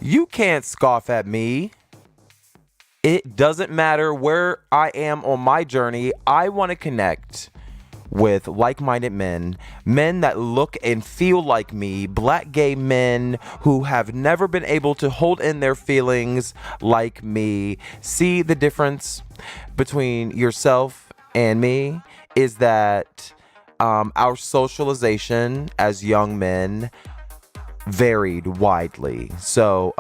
You can't scoff at me. It doesn't matter where I am on my journey. I want to connect with like-minded men, men that look and feel like me, black gay men who have never been able to hold in their feelings like me. See, the difference between yourself and me is that our socialization as young men varied widely. So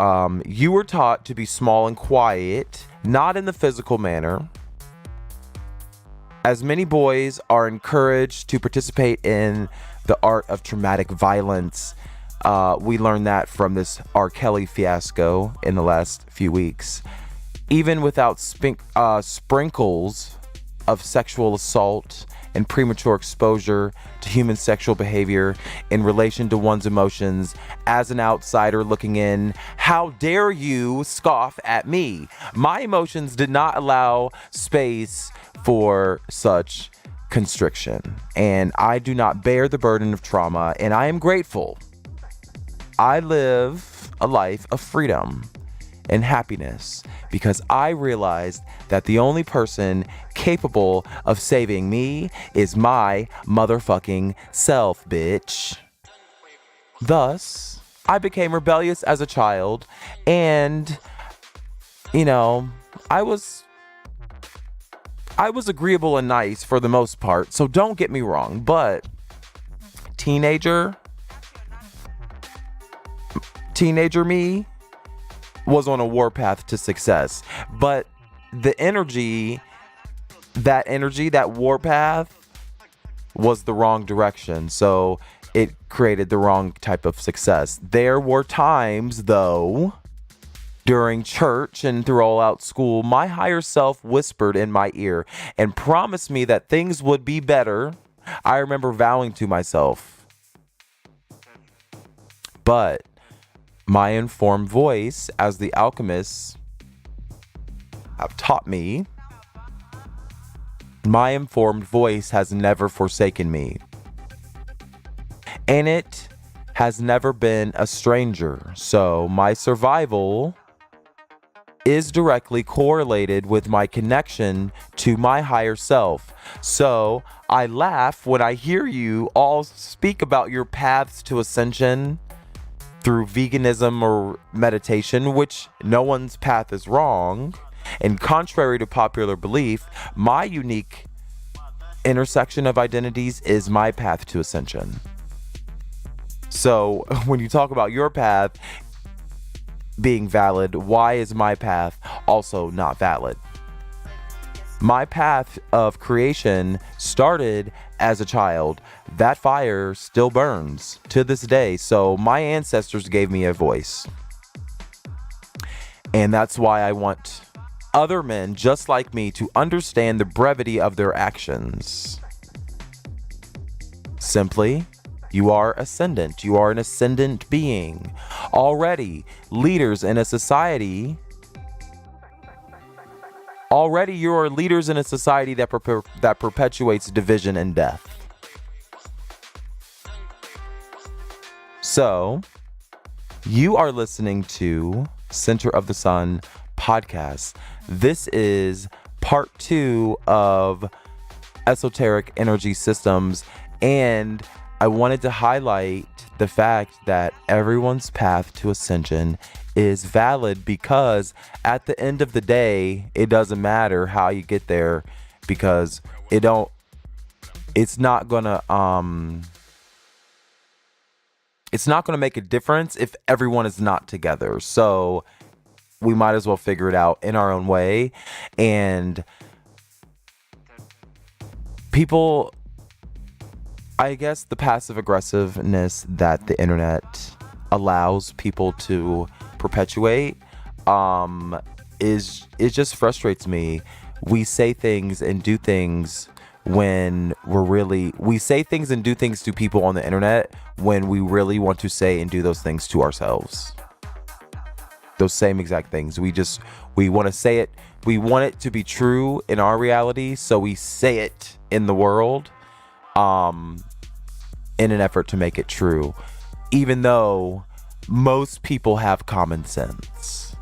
you were taught to be small and quiet, not in the physical manner. As many boys are encouraged to participate in the art of traumatic violence. We learned that from this R. Kelly fiasco in the last few weeks. Even without sprinkles of sexual assault and premature exposure to human sexual behavior in relation to one's emotions, as an outsider looking in, how dare you scoff at me? My emotions did not allow space for such constriction, and I do not bear the burden of trauma, and I am grateful. I live a life of freedom and happiness because I realized that the only person capable of saving me is my motherfucking self, bitch. Thus, I became rebellious as a child, and, you know, I was agreeable and nice for the most part, so don't get me wrong, but teenager me was on a warpath to success. But the energy, that warpath was the wrong direction. So it created the wrong type of success. There were times, though, during church and throughout school, my higher self whispered in my ear and promised me that things would be better. I remember vowing to myself. But my informed voice, as the alchemists have taught me, my informed voice has never forsaken me. And it has never been a stranger. So my survival is directly correlated with my connection to my higher self. So I laugh when I hear you all speak about your paths to ascension through veganism or meditation, which no one's path is wrong. And contrary to popular belief, my unique intersection of identities is my path to ascension. So when you talk about your path being valid, why is my path also not valid? My path of creation started as a child. That fire still burns to this day. So my ancestors gave me a voice. And that's why I want other men just like me to understand the brevity of their actions. Simply, you are ascendant. You are an ascendant being. Already leaders in a society. Already you are leaders in a society that perpetuates division and death. So, you are listening to Center of the Sun podcast. This is part 2 of Esoteric Energy Systems, and I wanted to highlight the fact that everyone's path to ascension is valid, because at the end of the day, it doesn't matter how you get there, because it's not gonna make a difference if everyone is not together. So we might as well figure it out in our own way. And people, I guess the passive aggressiveness that the internet allows people to perpetuate it just frustrates me. We say things and do things when we say things and do things to people on the internet when we really want to say and do those things to ourselves. Those same exact things. We want to say it. We want it to be true in our reality, so we say it in the world in an effort to make it true, even though most people have common sense.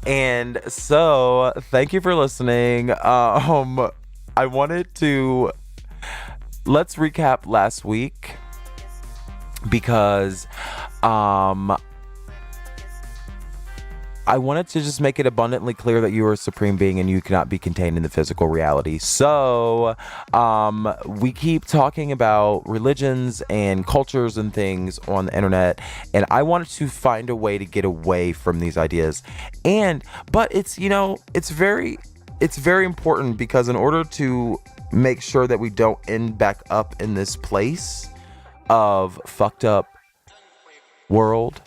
And so, thank you for listening. I wanted to let's recap last week because I wanted to just make it abundantly clear that you are a supreme being and you cannot be contained in the physical reality. So we keep talking about religions and cultures and things on the internet, and I wanted to find a way to get away from these ideas. But it's very important, because in order to make sure that we don't end back up in this place of fucked up world,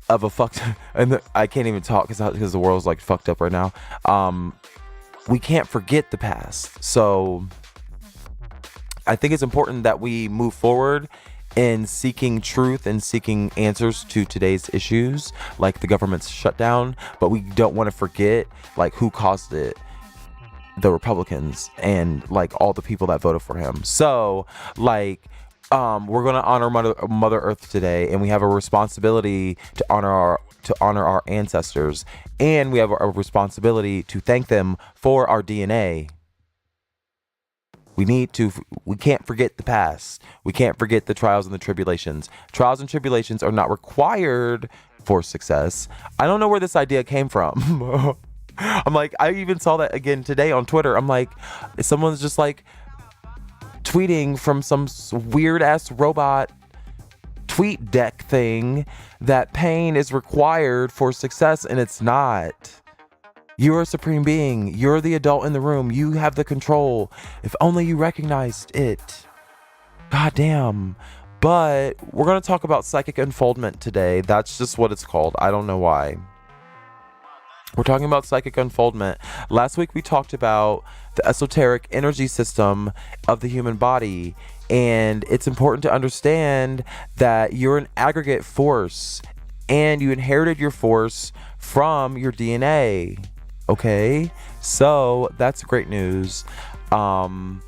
of a fucked, and I can't even talk because the world's like fucked up right now. We can't forget the past. So I think it's important that we move forward in seeking truth and seeking answers to today's issues, like the government's shutdown, but we don't want to forget like who caused it. The Republicans and like all the people that voted for him. So like we're gonna honor Mother Earth today, and we have a responsibility to honor our ancestors, and we have a responsibility to thank them for our DNA. We can't forget the past. We can't forget the trials and the tribulations. Trials and tribulations are not required for success. I don't know where this idea came from. I'm like, I even saw that again today on Twitter. I'm like, someone's just like tweeting from some weird ass robot tweet deck thing that pain is required for success, and it's not. You're a supreme being. You're the adult in the room. You have the control. If only you recognized it. God damn. But we're going to talk about psychic unfoldment today. That's just what it's called. I don't know why. We're talking about psychic unfoldment. Last week we talked about the esoteric energy system of the human body, and it's important to understand that you're an aggregate force, and you inherited your force from your DNA. Okay, so that's great news, and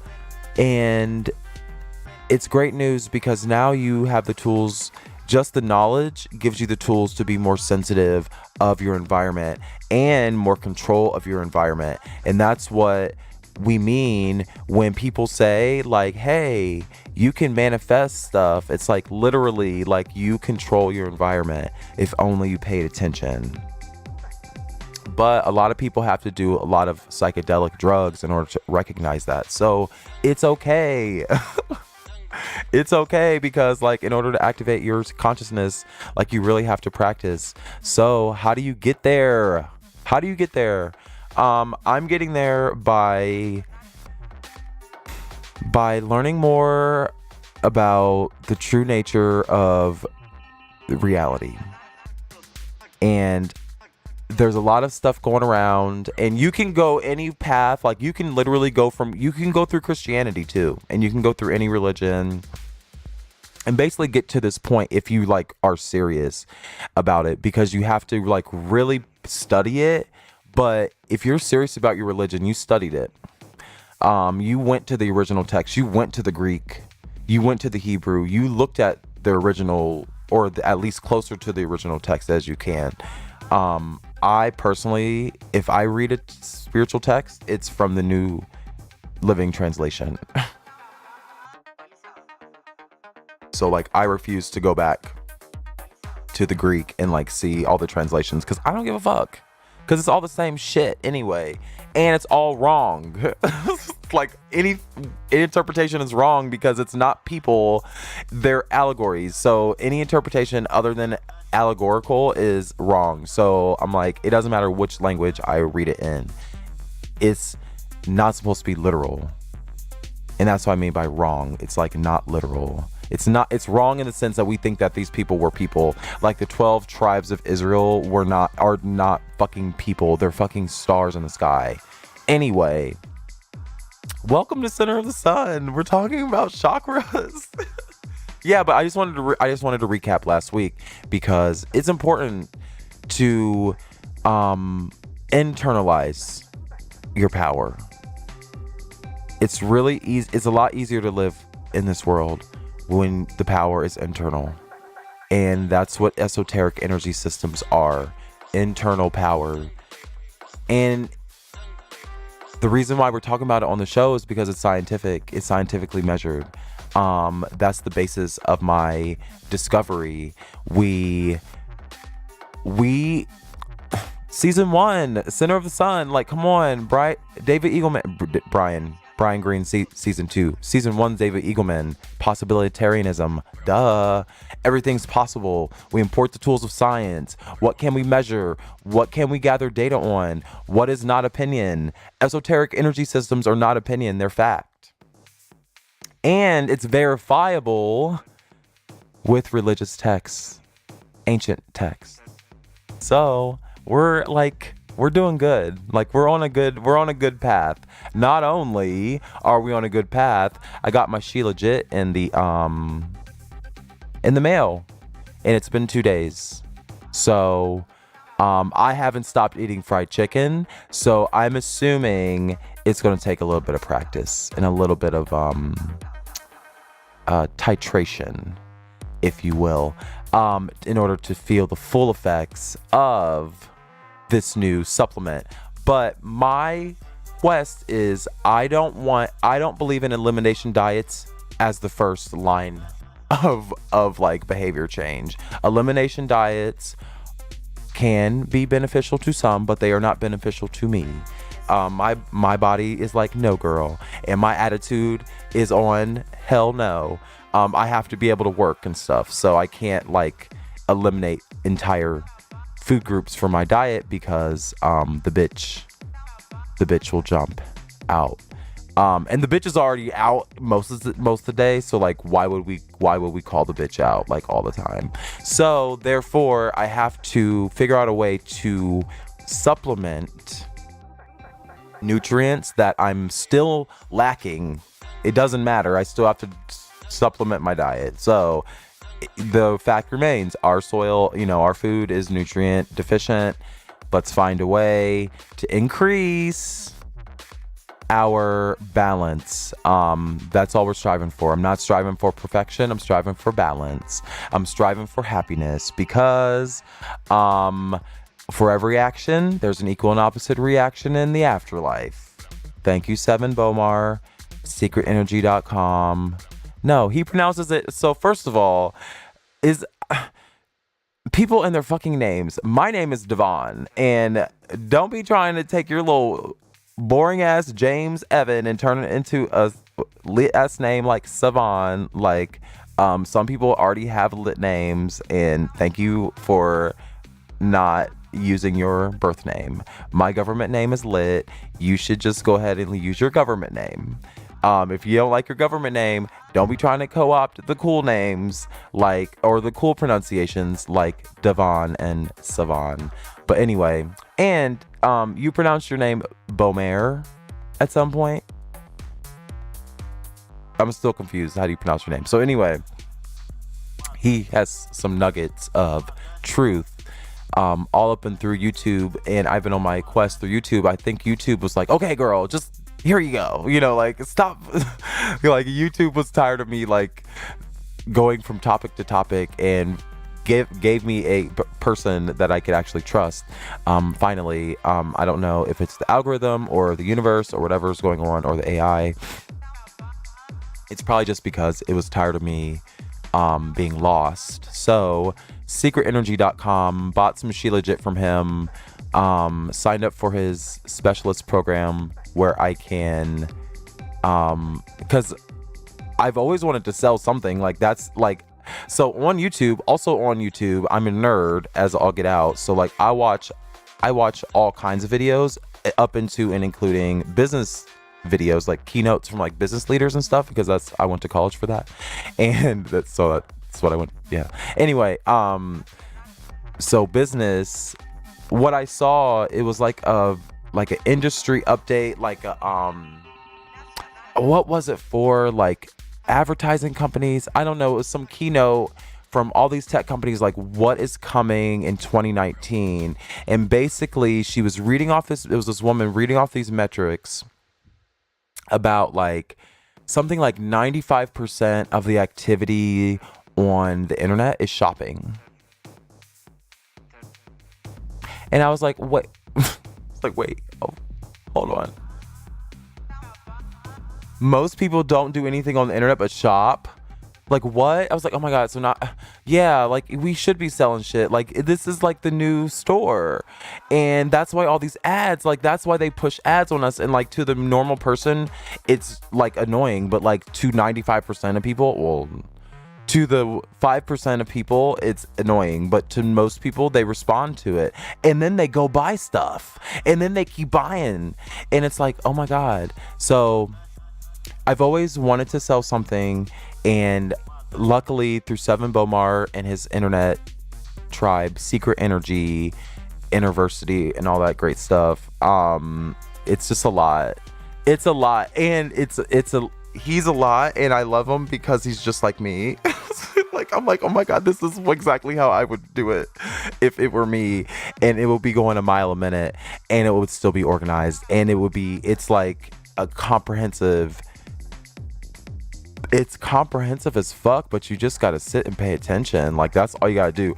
it's great news because now you have the tools. Just the knowledge gives you the tools to be more sensitive of your environment and more control of your environment. And that's what we mean when people say like, hey, you can manifest stuff. It's like literally like you control your environment if only you paid attention. But a lot of people have to do a lot of psychedelic drugs in order to recognize that. So it's okay. It's okay, because like in order to activate your consciousness, like you really have to practice. So how do you get there? I'm getting there by learning more about the true nature of reality. And there's a lot of stuff going around, and you can go any path. Like you can literally you can go through Christianity too, and you can go through any religion and basically get to this point if you like are serious about it, because you have to like really study it. But if you're serious about your religion, you studied it. You went to the original text, you went to the Greek, you went to the Hebrew, you looked at the original, or at least closer to the original text as you can. I personally, if I read a spiritual text, it's from the New Living Translation. So like I refuse to go back to the Greek and like see all the translations, because I don't give a fuck, because it's all the same shit anyway, and it's all wrong. Like any interpretation is wrong because it's not people, they're allegories. So any interpretation other than allegorical is wrong. So I'm like, it doesn't matter which language I read it in, it's not supposed to be literal. And that's what I mean by wrong. It's like not literal. It's wrong in the sense that we think that these people were people. Like the 12 tribes of Israel are not fucking people. They're fucking stars in the sky. Anyway, welcome to Center of the Sun. We're talking about chakras. Yeah, but I just wanted to recap last week because it's important to internalize your power. It's really easy. It's a lot easier to live in this world when the power is internal. And that's what esoteric energy systems are. Internal power. And the reason why we're talking about it on the show is because it's scientific. It's scientifically measured. That's the basis of my discovery. We season 1, Center of the Sun. Like, come on, David Eagleman, Brian Greene, season 2, season 1, David Eagleman, possibilitarianism. Duh. Everything's possible. We import the tools of science. What can we measure? What can we gather data on? What is not opinion? Esoteric energy systems are not opinion. They're fact. And it's verifiable with religious texts, ancient texts. So we're doing good. Like, we're on a good path. Not only are we on a good path, I got my She Legit in the mail, and it's been 2 days. So I haven't stopped eating fried chicken, so I'm assuming it's going to take a little bit of practice and a little bit of titration, if you will, in order to feel the full effects of this new supplement. But my quest is, I don't believe in elimination diets as the first line of like behavior change. Elimination diets can be beneficial to some, but they are not beneficial to me. My body is like, no girl, and my attitude is on hell no. I have to be able to work and stuff, so I can't like eliminate entire food groups from my diet because the bitch will jump out. And the bitch is already out most of the day, so like why would we call the bitch out like all the time? So therefore I have to figure out a way to supplement nutrients that I'm still lacking. It doesn't matter, I still have to supplement my diet. So the fact remains, our soil, our food is nutrient deficient. Let's find a way to increase our balance. That's all we're striving for. I'm not striving for perfection. I'm striving for balance. I'm striving for happiness, because for every action, there's an equal and opposite reaction in the afterlife. Thank you, Seven Bomar, secretenergy.com. No, he pronounces it. So first of all, is people and their fucking names. My name is Devon, and don't be trying to take your little boring ass James Evan and turn it into a lit ass name like Savon. Like, some people already have lit names, and thank you for not using your birth name. My government name is lit. You should just go ahead and use your government name. If you don't like your government name, don't be trying to co-opt the cool names or the cool pronunciations like Devon and Savon. But anyway, and you pronounced your name Bomer at some point. I'm still confused. How do you pronounce your name? So anyway, he has some nuggets of truth all up and through YouTube, and I've been on my quest through YouTube. I think YouTube was like, okay, girl, just here you go, like, stop. Like, YouTube was tired of me like going from topic to topic, and gave me a person that I could actually trust. Finally, I don't know if it's the algorithm or the universe or whatever is going on, or the AI. It's probably just because it was tired of me being lost. So secretenergy.com, bought some She Legit from him, signed up for his specialist program where I can, because I've always wanted to sell something like that's like, so on YouTube, I'm a nerd as all get out. So like I watch all kinds of videos up into and including business videos, like keynotes from like business leaders and stuff, because I went to college for that. And that's what I went. Yeah. Anyway, so business, what I saw, it was like an industry update, like what was it for? Like advertising companies? I don't know. It was some keynote from all these tech companies, like what is coming in 2019. And basically she was reading off it was this woman reading off these metrics about like something like 95% of the activity on the internet is shopping. And I was like, wait, oh, hold on. Most people don't do anything on the internet but shop. Like, what? I was like, oh my God, so like, we should be selling shit. Like, this is like the new store. And that's why all these ads, like, that's why they push ads on us. And like, to the normal person, it's like annoying. But like, to 95% of people, well, to the 5% of people, it's annoying. But to most people, they respond to it. And then they go buy stuff. And then they keep buying. And it's like, oh my God. So I've always wanted to sell something, and luckily through Seven Bomar and his internet tribe, Secret Energy, Interversity, and all that great stuff, it's just a lot. It's a lot, and he's a lot, and I love him because he's just like me. Like, I'm like, oh my God, this is exactly how I would do it if it were me, and it would be going a mile a minute, and it would still be organized, and it's like a comprehensive. It's comprehensive as fuck, but you just gotta sit and pay attention. Like, that's all you gotta do.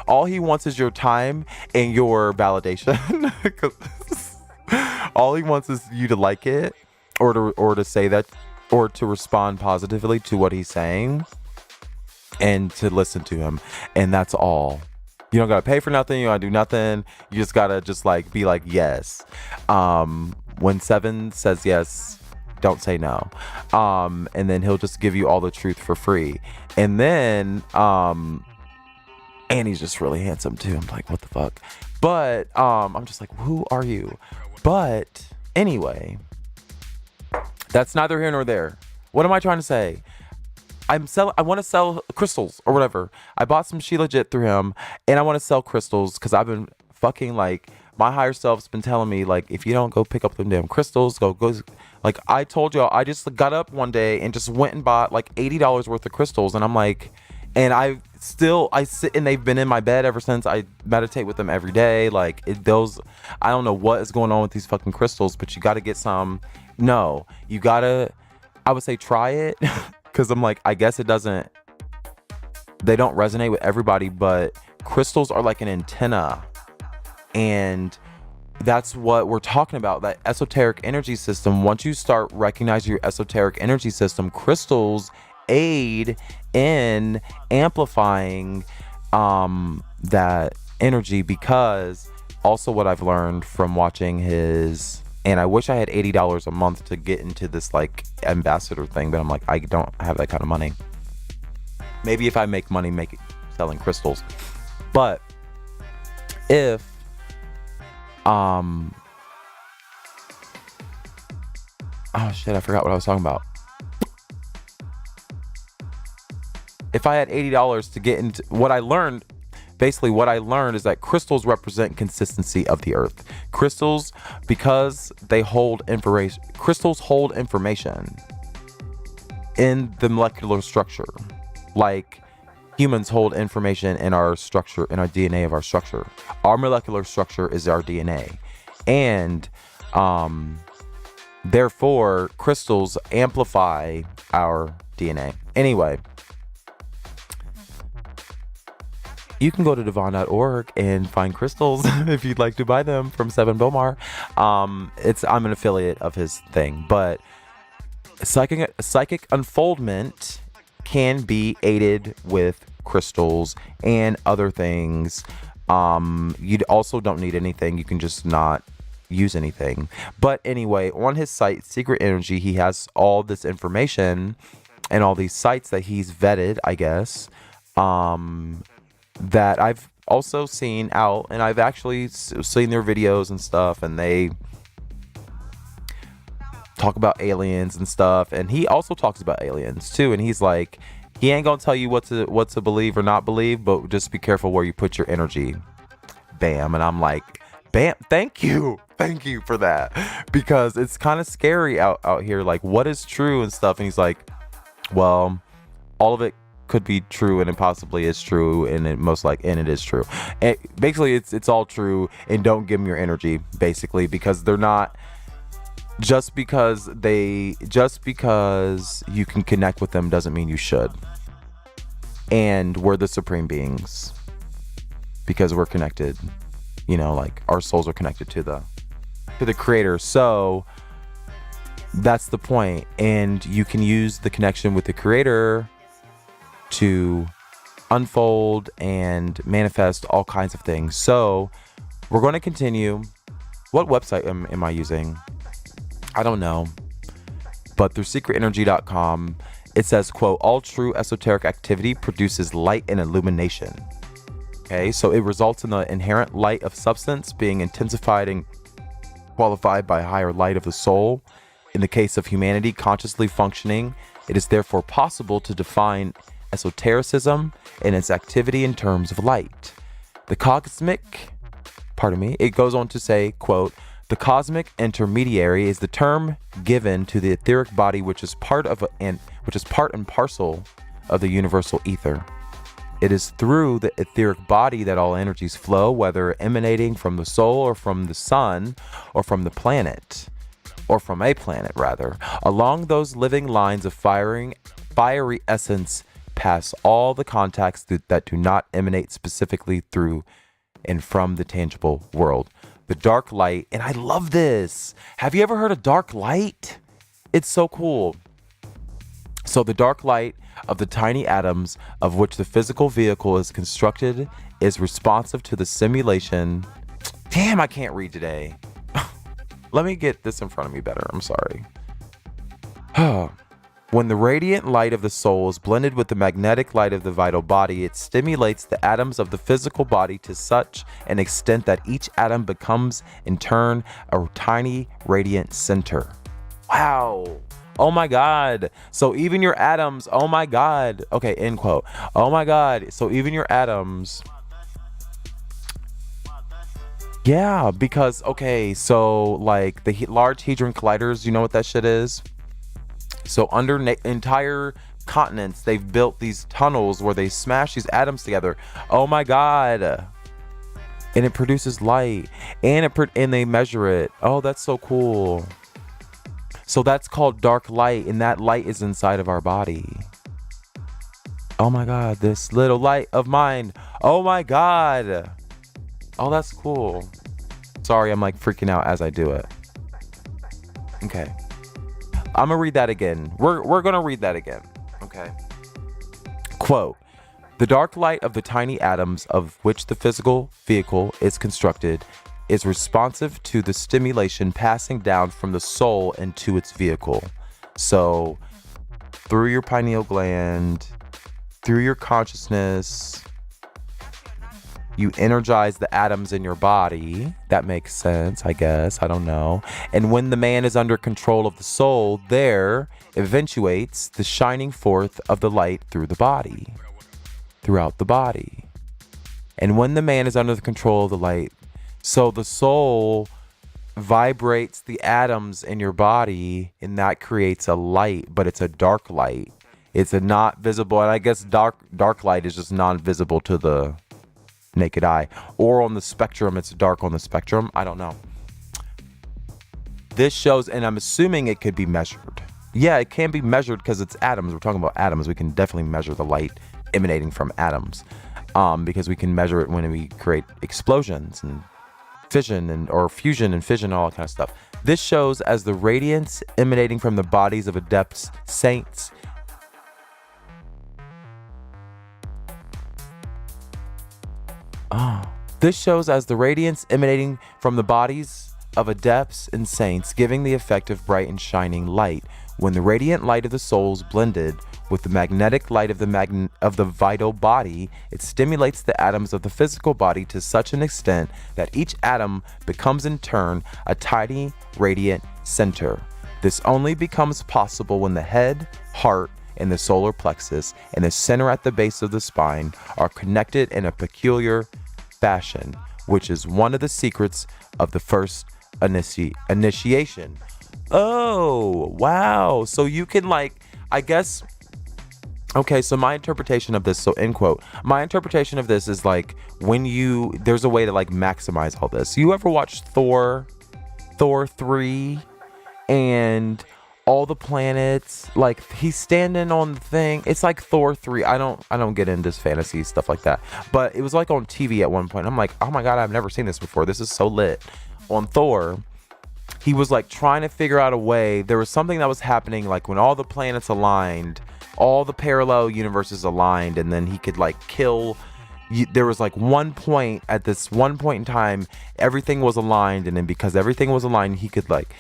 All he wants is your time and your validation. All he wants is you to like it, or to say that, or to respond positively to what he's saying, and to listen to him. And that's all. You don't gotta pay for nothing. You don't gotta do nothing. You just gotta like be like, yes. When Seven says yes, don't say no. And then he'll just give you all the truth for free. And then, and he's just really handsome too. I'm like, what the fuck? But, I'm just like, who are you? But anyway, that's neither here nor there. What am I trying to say? I want to sell crystals or whatever. I bought some She Legit through him, and I want to sell crystals because I've been fucking like, my higher self's been telling me, like, if you don't go pick up them damn crystals, go. Like, I told y'all, I just got up one day and just went and bought like $80 worth of crystals. And I'm like, and I sit, and they've been in my bed ever since. I meditate with them every day. Like, I don't know what is going on with these fucking crystals, but you got to get some. No, you got to, I would say try it. Cause I'm like, I guess they don't resonate with everybody, but crystals are like an antenna. And that's what we're talking about, that esoteric energy system. Once you start recognizing your esoteric energy system, crystals aid in amplifying that energy. Because also what I've learned from watching his, and I wish I had $80 a month to get into this like ambassador thing, but I'm like, I don't have that kind of money. Maybe if I make money selling crystals. But if oh shit, I forgot what I was talking about. If I had $80 to get into what I learned, basically what I learned is that crystals represent consistency of the earth. Crystals, because they hold information, crystals hold information in the molecular structure. Like humans hold information in our structure, in our DNA of our structure. Our molecular structure is our DNA. And therefore, crystals amplify our DNA. Anyway, you can go to devon.org and find crystals if you'd like to buy them from Seven Bomar. I'm an affiliate of his thing, but psychic unfoldment can be aided with crystals and other things. You also don't need anything. You can just not use anything. But anyway, on his site, Secret Energy, he has all this information and all these sites that he's vetted, I guess, that I've also seen out, and I've actually seen their videos and stuff, and they talk about aliens and stuff, and he also talks about aliens too, and he's like, he ain't gonna tell you what to believe or not believe, but just be careful where you put your energy. Bam. And I'm like, bam, thank you for that, because it's kind of scary out here, like what is true and stuff. And he's like, well, all of it could be true, and it possibly is true, and it is true. And basically it's all true, and don't give them your energy, basically, because they're not, just because you can connect with them doesn't mean you should. and we're the supreme beings because we're connected. Like our souls are connected to the creator. So that's the point. And you can use the connection with the creator to unfold and manifest all kinds of things. So we're going to continue. What website am I using? I don't know. But through secretenergy.com, it says, quote, all true esoteric activity produces light and illumination. Okay, so it results in the inherent light of substance being intensified and qualified by higher light of the soul. In the case of humanity consciously functioning, it is therefore possible to define esotericism and its activity in terms of light. It goes on to say, quote, the cosmic intermediary is the term given to the etheric body which is part and parcel of the universal ether. It is through the etheric body that all energies flow, whether emanating from the soul or from the sun or from the planet, or from a planet rather. Along those living lines of fiery essence pass all the contacts that do not emanate specifically through and from the tangible world. The dark light, and I love this. Have you ever heard of dark light? It's so cool. So the dark light of the tiny atoms of which the physical vehicle is constructed is responsive to the simulation. Damn, I can't read today. Let me get this in front of me better. I'm sorry. When the radiant light of the soul is blended with the magnetic light of the vital body, it stimulates the atoms of the physical body to such an extent that each atom becomes, in turn, a tiny radiant center. Wow. Oh my God. So even your atoms, oh my God. Okay, end quote. Oh my God. So even your atoms. Yeah, because, okay, so like the Large Hadron Colliders, you know what that shit is? So under entire continents, they've built these tunnels where they smash these atoms together. Oh my God. And it produces light, and they measure it. Oh, that's so cool. So that's called dark light, and that light is inside of our body. Oh my God, this little light of mine. Oh my God. Oh, that's cool. Sorry, I'm like freaking out as I do it. Okay. I'm gonna read that again. We're gonna read that again. Okay. Quote, the dark light of the tiny atoms of which the physical vehicle is constructed is responsive to the stimulation passing down from the soul into its vehicle. So through your pineal gland, through your consciousness, you energize the atoms in your body. That makes sense, I guess. I don't know. And when the man is under control of the soul, there eventuates the shining forth of the light through the body, throughout the body. And when the man is under the control of the light, so the soul vibrates the atoms in your body, and that creates a light, but it's a dark light. It's a not visible, and I guess dark light is just non-visible to the naked eye, or on the spectrum, it's dark on the spectrum. I don't know. This shows, and I'm assuming it could be measured. Yeah, it can be measured because it's atoms. We're talking about atoms. We can definitely measure the light emanating from atoms, because we can measure it when we create explosions and fission or fusion and fission, all that kind of stuff. This shows as the radiance emanating from the bodies of adepts, saints, This shows as the radiance emanating from the bodies of adepts and saints, giving the effect of bright and shining light. When the radiant light of the soul is blended with the magnetic light of the vital body, it stimulates the atoms of the physical body to such an extent that each atom becomes in turn a tiny radiant center. This only becomes possible when the head, heart, and the solar plexus and the center at the base of the spine are connected in a peculiar fashion, which is one of the secrets of the first initiation. Oh, wow. So you can I guess, okay, so my interpretation of this, so end quote, my interpretation of this is when there's a way to maximize all this. You ever watched Thor 3 and all the planets, like he's standing on the thing. It's like Thor 3. I don't get into fantasy stuff like that, but it was like on TV at one point. I'm like, oh my god, I've never seen this before. This is so lit. On Thor, he was like trying to figure out a way. There was something that was happening, like when all the planets aligned, all the parallel universes aligned, and then he could like kill. There was like one point at this one point in time, everything was aligned, and then because everything was aligned, he could like,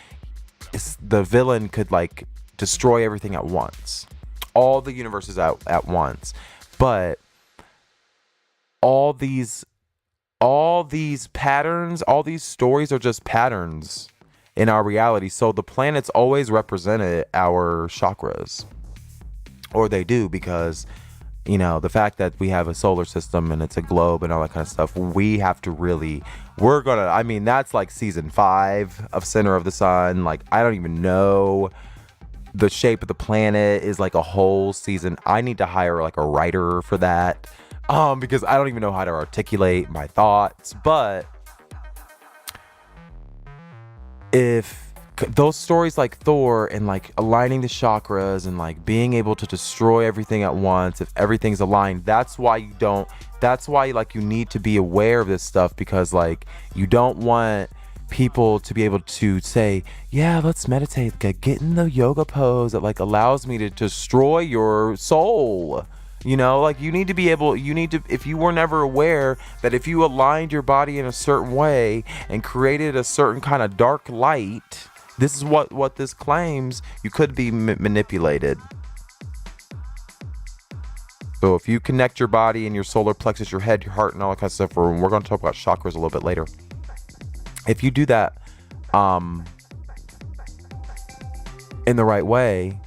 the villain could like destroy everything at once, all the universes out at once. But all these patterns, all these stories are just patterns in our reality. So the planets always represented our chakras, or they do, because you know, the fact that we have a solar system and it's a globe and all that kind of stuff, we have to really, I mean, that's like season 5 of Center of the Sun. Like, I don't even know. The shape of the planet is like a whole season. I need to hire like a writer for that, because I don't even know how to articulate my thoughts. But if those stories like Thor and like aligning the chakras and like being able to destroy everything at once, if everything's aligned, that's why like you need to be aware of this stuff, because like you don't want people to be able to say, yeah, let's meditate, like, get in the yoga pose that like allows me to destroy your soul. You know, like you need to, if you were never aware that if you aligned your body in a certain way and created a certain kind of dark light, this is what this claims, you could be manipulated. So if you connect your body and your solar plexus, your head, your heart, and all that kind of stuff, we're going to talk about chakras a little bit later. If you do that in the right way,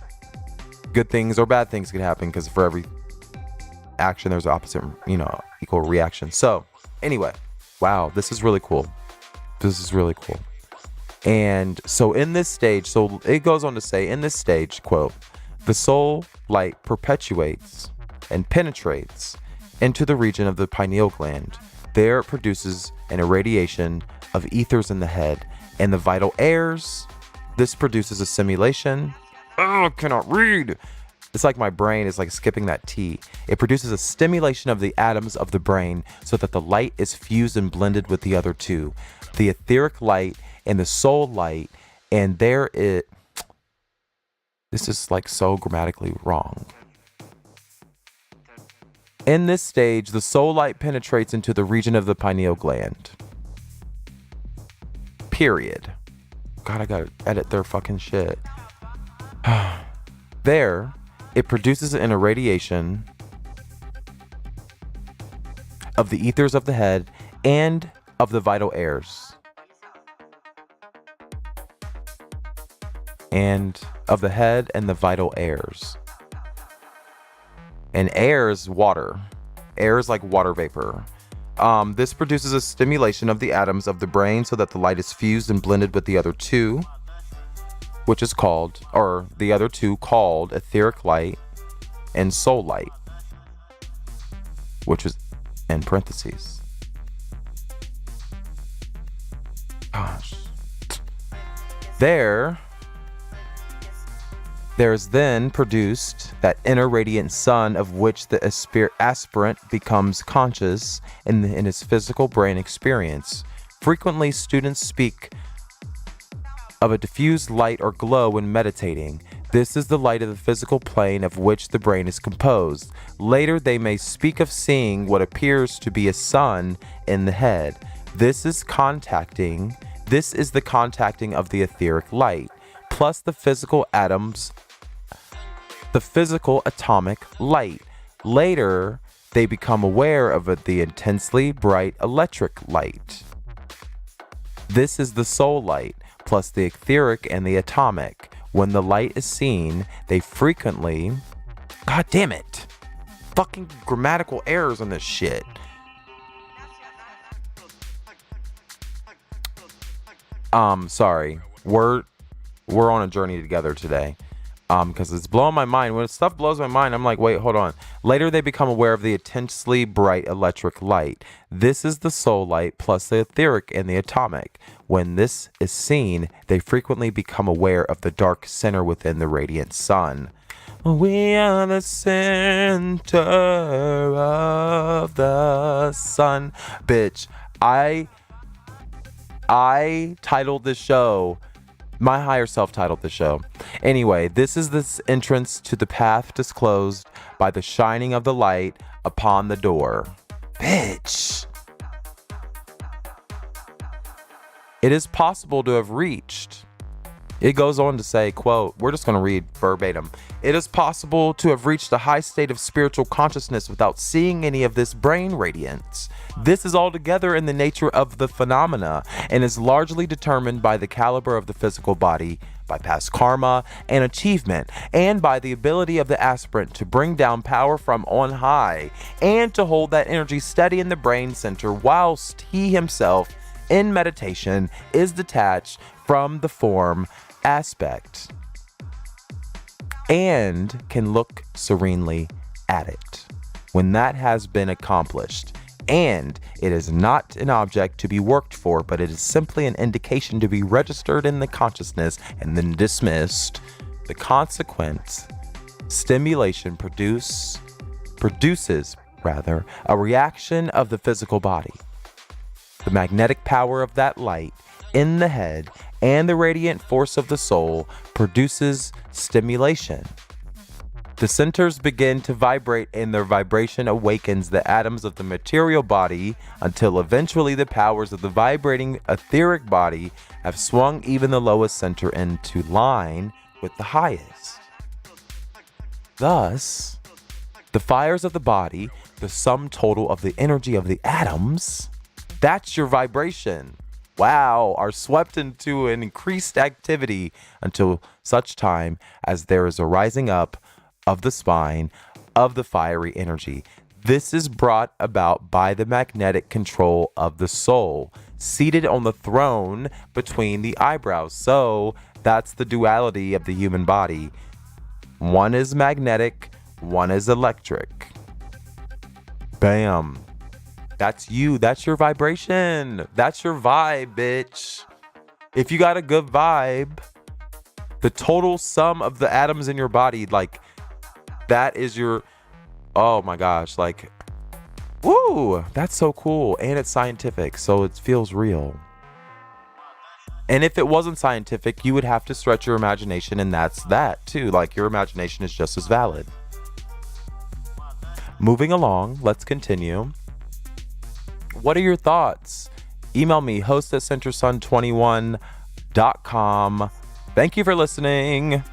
good things or bad things can happen, because for every action there's opposite, equal reaction. So anyway, wow, this is really cool. And so in this stage, so it goes on to say, in this stage, quote, the soul light perpetuates and penetrates into the region of the pineal gland. There it produces an irradiation of ethers in the head and the vital airs. This produces a simulation. Oh, I cannot read. It's like my brain is like skipping that T. It produces a stimulation of the atoms of the brain so that the light is fused and blended with the other two, the etheric light and the soul light. And this is like so grammatically wrong. In this stage, the soul light penetrates into the region of the pineal gland. Period. God, I gotta edit their fucking shit. There, it produces an irradiation of the ethers of the head and of the vital airs. And of the head and the vital airs. And air is water. Air is like water vapor. This produces a stimulation of the atoms of the brain so that the light is fused and blended with the other two, which is called, or the other two called etheric light and soul light, which is in parentheses. Gosh. There's then produced that inner radiant sun of which the aspirant becomes conscious in his physical brain experience. Frequently, students speak of a diffused light or glow when meditating. This is the light of the physical plane of which the brain is composed. Later, they may speak of seeing what appears to be a sun in the head. This is the contacting of the etheric light, plus the physical atomic light. Later, they become aware of the intensely bright electric light. This is the soul light, plus the etheric and the atomic. When the light is seen, they frequently... God damn it! Fucking grammatical errors on this shit. Sorry. We're on a journey together today. because it's blowing my mind. When stuff blows my mind, I'm like, wait, hold on. Later, they become aware of the intensely bright electric light. This is the soul light plus the etheric and the atomic. When this is seen, they frequently become aware of the dark center within the radiant sun. We are the center of the sun. Bitch, I titled this show, my higher self titled the show. Anyway, this is this entrance to the path disclosed by the shining of the light upon the door. Bitch. It is possible to have reached. It goes on to say, quote, we're just going to read verbatim. It is possible to have reached a high state of spiritual consciousness without seeing any of this brain radiance. This is altogether in the nature of the phenomena and is largely determined by the caliber of the physical body, by past karma and achievement, and by the ability of the aspirant to bring down power from on high and to hold that energy steady in the brain center whilst he himself in meditation is detached from the form aspect and can look serenely at it. When that has been accomplished, and it is not an object to be worked for, but it is simply an indication to be registered in the consciousness and then dismissed, the consequent stimulation produces a reaction of the physical body. The magnetic power of that light in the head and the radiant force of the soul produces stimulation. The centers begin to vibrate and their vibration awakens the atoms of the material body until eventually the powers of the vibrating etheric body have swung even the lowest center into line with the highest. Thus, the fires of the body, the sum total of the energy of the atoms, that's your vibration. Wow, are swept into an increased activity until such time as there is a rising up of the spine of the fiery energy. This is brought about by the magnetic control of the soul, seated on the throne between the eyebrows. So that's the duality of the human body. One is magnetic, one is electric. Bam. That's you. That's your vibration. That's your vibe, bitch. If you got a good vibe, the total sum of the atoms in your body, like, that is your, oh my gosh, like, woo, that's so cool. And it's scientific, so it feels real. And if it wasn't scientific, you would have to stretch your imagination, and that's that too. Like, your imagination is just as valid. Moving along, let's continue. What are your thoughts? Email me, host@centersun21.com. Thank you for listening,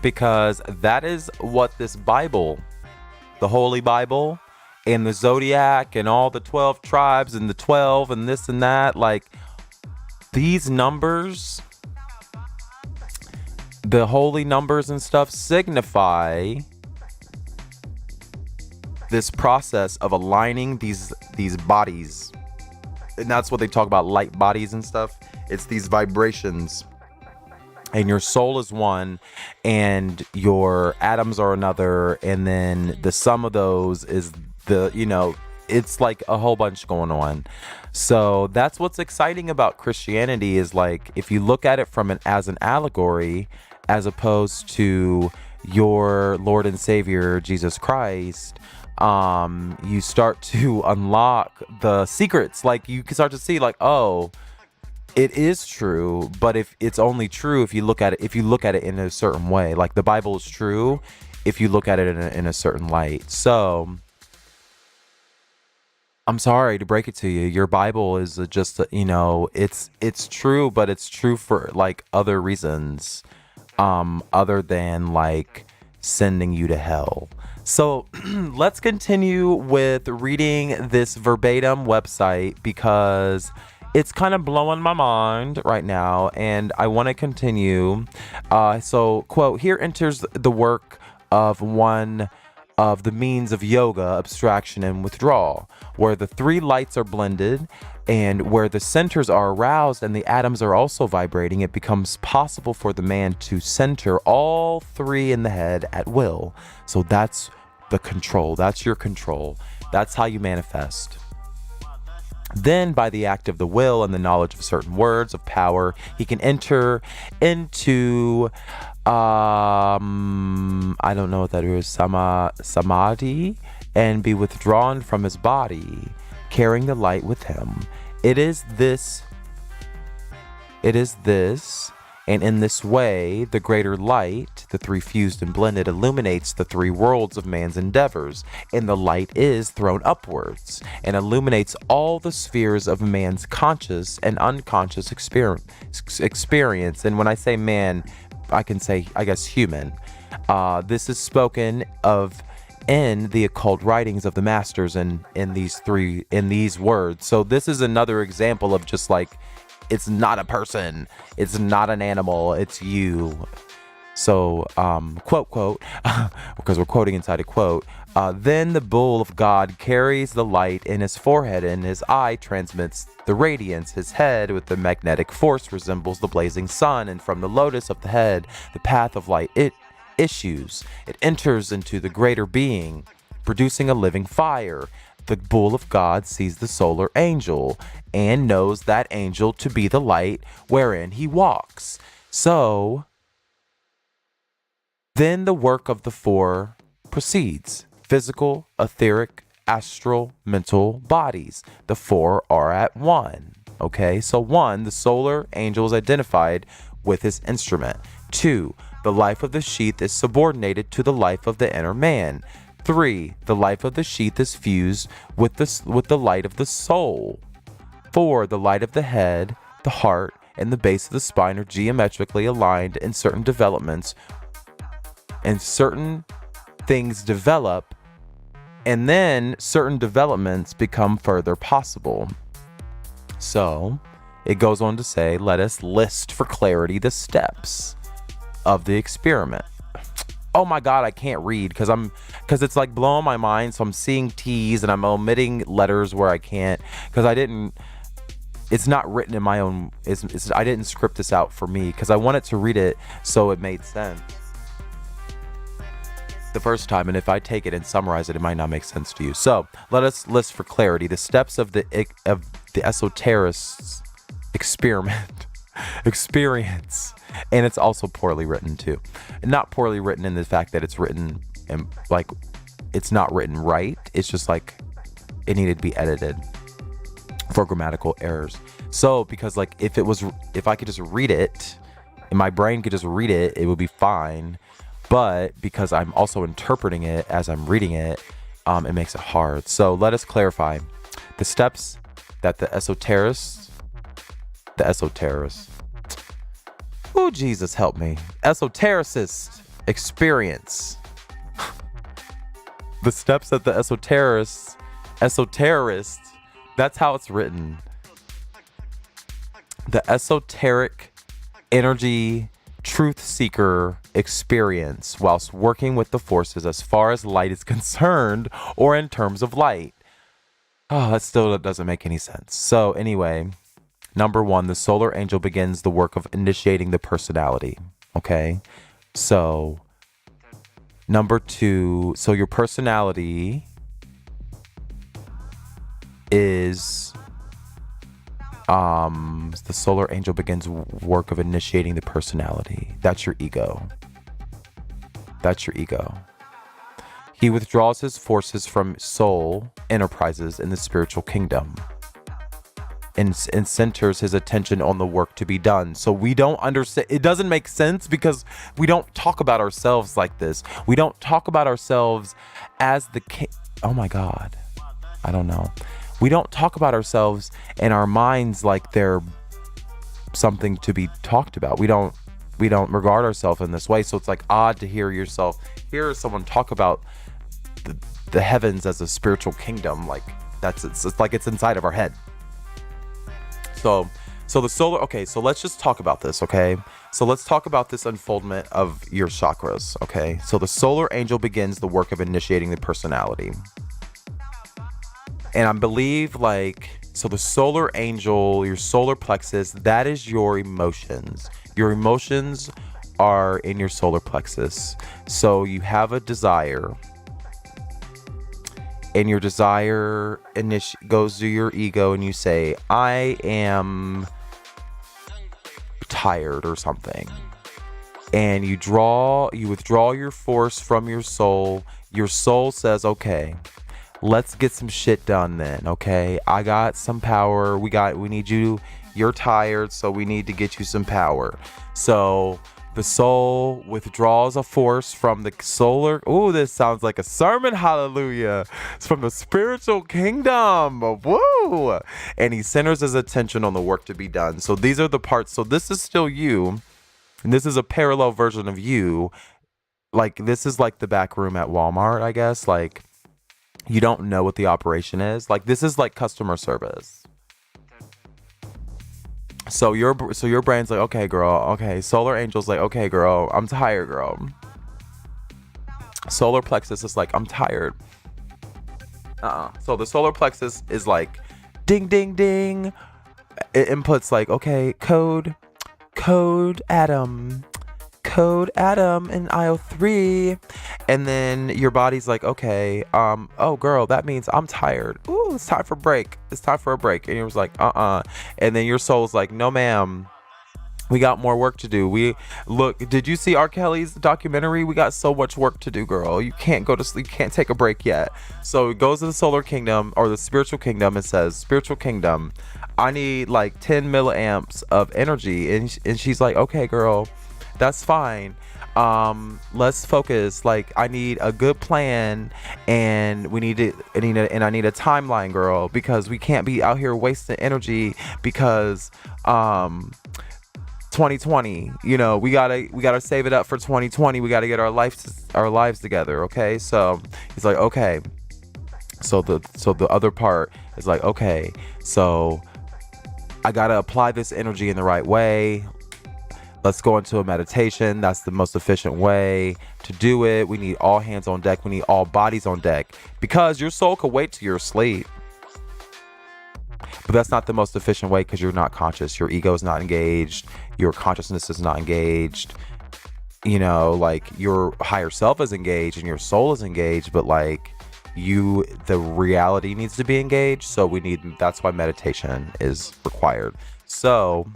because that is what this Bible, the Holy Bible, and the Zodiac, and all the 12 tribes, and the 12, and this and that, like, these numbers, the holy numbers and stuff, signify this process of aligning these bodies. And that's what they talk about, light bodies and stuff. It's these vibrations. And your soul is one, and your atoms are another, and then the sum of those is the, it's like a whole bunch going on. So that's what's exciting about Christianity, is like, if you look at it as an allegory, as opposed to your Lord and Savior Jesus Christ, you start to unlock the secrets. Like, you can start to see, like, oh, it is true, but if it's only true if you look at it in a certain way. Like, the Bible is true if you look at it in a certain light. So I'm sorry to break it to you, your Bible is just it's true, but it's true for like other reasons, other than like sending you to hell. So let's continue with reading this verbatim website, because it's kind of blowing my mind right now, and I want to continue. So, quote, here enters the work of one of the means of yoga, abstraction, and withdrawal, where the three lights are blended and where the centers are aroused and the atoms are also vibrating. It becomes possible for the man to center all three in the head at will. So that's the control. That's your control. That's how you manifest. Then, by the act of the will and the knowledge of certain words of power, he can enter into, I don't know what that is, samadhi, and be withdrawn from his body, carrying the light with him. It is this, and in this way, the greater light, the three fused and blended, illuminates the three worlds of man's endeavors, and the light is thrown upwards and illuminates all the spheres of man's conscious and unconscious experience. And when I say man, I can say, I guess, human. This is spoken of in the occult writings of the masters and in these words. So this is another example of just like, it's not a person, it's not an animal, it's you. So, quote, because we're quoting inside a quote, then the bull of God carries the light in his forehead, and his eye transmits the radiance. His head with the magnetic force resembles the blazing sun, and from the lotus of the head, the path of light it issues. It enters into the greater being, producing a living fire. The bull of God sees the solar angel and knows that angel to be the light wherein he walks. So then the work of the four proceeds: physical, etheric, astral, mental bodies. The four are at one. Okay, so 1, the solar angel is identified with his instrument. 2, the life of the sheath is subordinated to the life of the inner man. 3, the life of the sheath is fused with the light of the soul. 4, the light of the head, the heart, and the base of the spine are geometrically aligned in certain developments, and certain things develop, and then certain developments become further possible. So it goes on to say, let us list for clarity the steps of the experiment. Oh my God, I can't read because it's like blowing my mind. So I'm seeing T's and I'm omitting letters where I can't, because it's not written in my own, I didn't script this out for me because I wanted to read it so it made sense the first time. And if I take it and summarize it, it might not make sense to you. So let us list for clarity the steps of the esoterist's experience. And it's also poorly written too. Not poorly written in the fact that it's written and like it's not written right. It's just like it needed to be edited for grammatical errors. So because like if I could just read it and my brain could just read it, it would be fine. But because I'm also interpreting it as I'm reading it, it makes it hard. So let us clarify the steps that the esoterists, oh, Jesus, help me. Esotericists experience. The steps that the esoterists, that's how it's written. The esoteric energy truth seeker experience whilst working with the forces as far as light is concerned or in terms of light. Oh, that still doesn't make any sense. So anyway, number 1, the solar angel begins the work of initiating the personality. Okay. So number 2, so your personality is, the solar angel begins work of initiating the personality. That's your ego. He withdraws his forces from soul enterprises in the spiritual kingdom and centers his attention on the work to be done. So we don't understand. It doesn't make sense because we don't talk about ourselves like this. We don't talk about ourselves as the king. Oh my God. I don't know. We don't talk about ourselves in our minds like they're something to be talked about. We don't regard ourselves in this way. So it's like odd to hear someone talk about the heavens as a spiritual kingdom. Like it's like it's inside of our head. So So the solar, okay, so let's just talk about this, okay? So let's talk about this unfoldment of your chakras, okay? So the solar angel begins the work of initiating the personality. And I believe so the solar angel, your solar plexus, that is your emotions. Your emotions are in your solar plexus. So you have a desire, and your desire goes to your ego, and you say, I am tired or something. And you withdraw your force from your soul. Your soul says, okay, let's get some shit done then, okay? I got some power. We need you. You're tired, so we need to get you some power. So the soul withdraws a force from the solar. Ooh, this sounds like a sermon. Hallelujah. It's from the spiritual kingdom. Woo! And he centers his attention on the work to be done. So these are the parts. So this is still you. And this is a parallel version of you. This is like the back room at Walmart, I guess. You don't know what the operation is. This is like customer service. So your brain's like, okay, girl, okay. Solar angel's like, okay, girl, I'm tired, girl. Solar plexus is like, I'm tired. So the solar plexus is like, ding, ding, ding. It inputs like, okay, code Adam in aisle 3. And then your body's like, okay, oh girl, that means I'm tired. Ooh, it's time for break. It's time for a break. And you're like, And then your soul's like, no ma'am, we got more work to do. Did you see R. Kelly's documentary? We got so much work to do, girl. You can't go to sleep. You can't take a break yet. So it goes to the solar kingdom or the spiritual kingdom and says, spiritual kingdom, I need 10 milliamps of energy. And she's like, okay, girl, that's fine. Let's focus. I need a good plan, and I need a timeline, girl, because we can't be out here wasting energy because 2020, we gotta save it up for 2020. We gotta get our lives together. Okay. So he's like, okay. So the other part is like, okay, so I gotta apply this energy in the right way. Let's go into a meditation. That's the most efficient way to do it. We need all hands on deck. We need all bodies on deck, because your soul could wait till you're asleep. But that's not the most efficient way, because you're not conscious. Your ego is not engaged. Your consciousness is not engaged. Your higher self is engaged and your soul is engaged, but the reality needs to be engaged. So that's why meditation is required. So,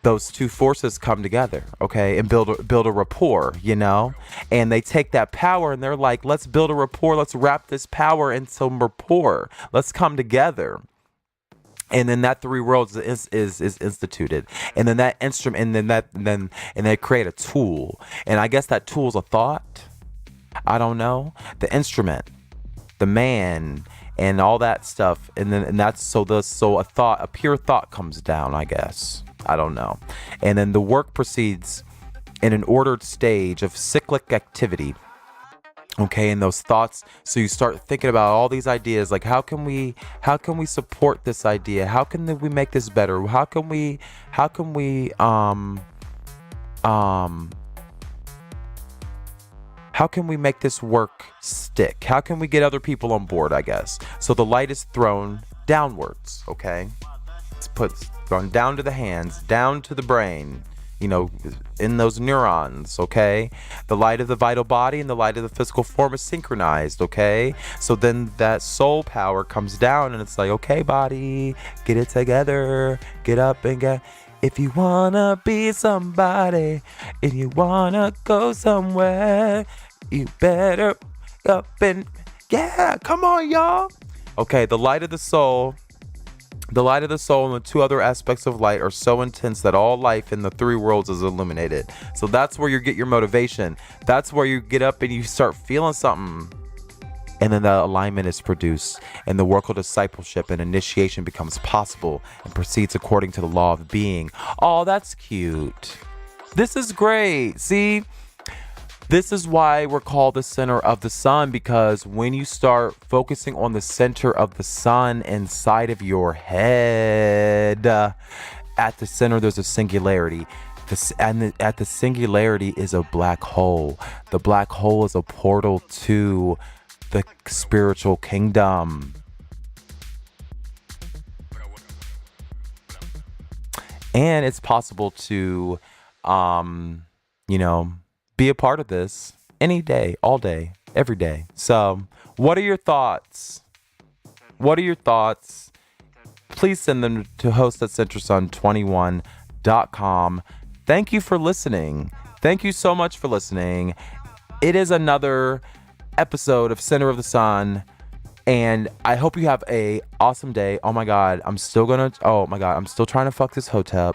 those two forces come together, okay, and build a rapport, and they take that power and they're like, let's build a rapport. Let's wrap this power in some rapport. Let's come together. And then that 3 worlds is instituted, and then that instrument, and they create a tool, and I guess that tool's a thought. I don't know, the instrument, the man, and all that stuff, and that's a pure thought comes down, I guess. I don't know. And then the work proceeds in an ordered stage of cyclic activity. Okay, and those thoughts, so you start thinking about all these ideas, how can we support this idea? How can we make this better? How can we make this work stick? How can we get other people on board, I guess? So the light is thrown downwards, okay? It's thrown down to the hands, down to the brain, in those neurons, okay? The light of the vital body and the light of the physical form is synchronized, okay? So then that soul power comes down, and it's like, okay, body, get it together, get up and get... If you wanna be somebody and you wanna go somewhere, you better up and... Yeah, come on, y'all. Okay, the light of the soul... The light of the soul and the 2 other aspects of light are so intense that all life in the 3 worlds is illuminated. So that's where you get your motivation. That's where you get up and you start feeling something. And then the alignment is produced, and the work of discipleship and initiation becomes possible and proceeds according to the law of being. Oh, that's cute. This is great. See, This is why we're called the center of the sun, because when you start focusing on the center of the sun inside of your head, at the center there's a singularity. At the singularity is a black hole. The black hole is a portal to the spiritual kingdom. And it's possible to, be a part of this any day, all day, every day. So, what are your thoughts? What are your thoughts? Please send them to host@centersun21.com. Thank you for listening. Thank you so much for listening. It is another episode of Center of the Sun, and I hope you have a awesome day. Oh my God, I'm still trying to fuck this hotep.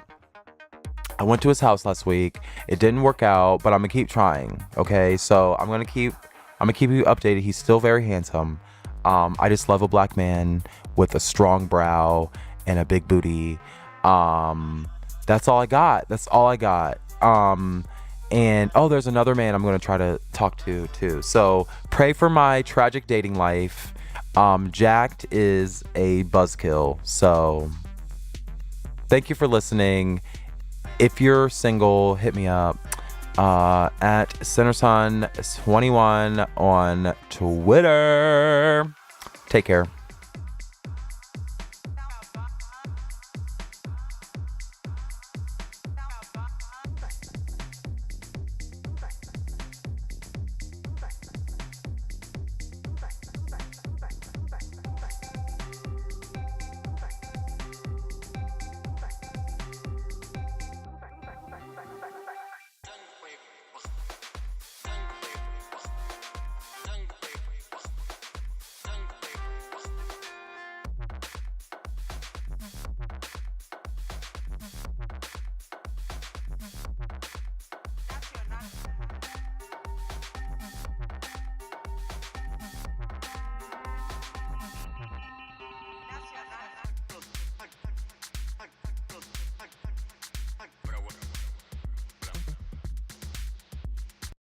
I went to his house last week. It didn't work out, but I'm gonna keep trying. Okay, so I'm gonna keep you updated. He's still very handsome. I just love a black man with a strong brow and a big booty. That's all I got. And there's another man I'm gonna try to talk to too. So pray for my tragic dating life. Jacked is a buzzkill. So thank you for listening. If you're single, hit me up at CenterSun21 on Twitter. Take care.